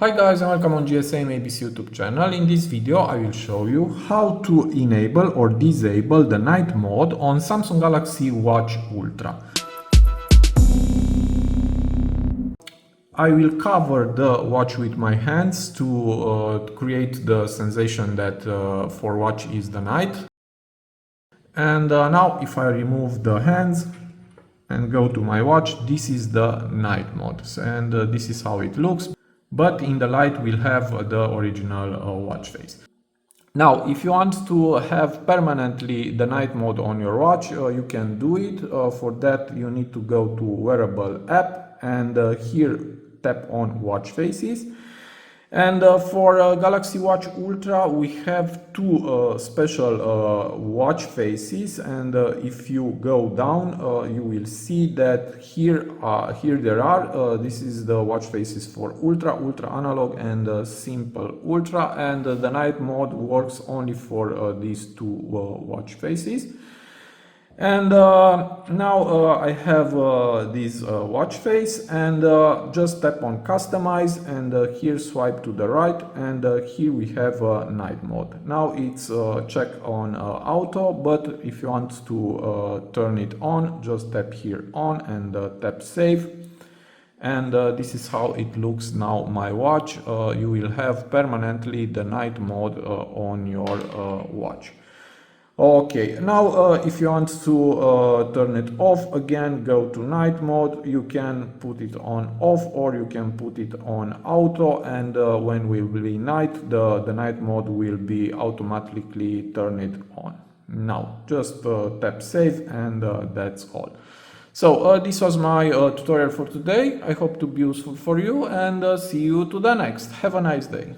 Hi guys and welcome on GSM-ABC YouTube channel. In this video I will show you how to enable or disable the night mode on Samsung Galaxy Watch Ultra. I will cover the watch with my hands to create the sensation that for watch is the night. And now if I remove the hands and go to my watch, this is the night mode and this is how it looks. But in the light we'll have the original watch face. Now, if you want to have permanently the night mode on your watch, you can do it. For that you need to go to wearable app and here tap on watch faces. And for Galaxy Watch Ultra we have two special watch faces, and if you go down you will see that here there are this is the watch faces for Ultra, Ultra Analog and Simple Ultra, and the night mode works only for these two watch faces. And now I have this watch face, and just tap on customize and here swipe to the right, and here we have night mode. Now it's check on auto, but if you want to turn it on, just tap here on and tap save. And this is how it looks now my watch. You will have permanently the night mode on your watch. Okay, now if you want to turn it off again, go to night mode. You can put it on off or you can put it on auto, and when will be night, the night mode will be automatically turned on. Now just tap save, and that's all. So this was my tutorial for today. I hope to be useful for you, and see you to the next. Have a nice day.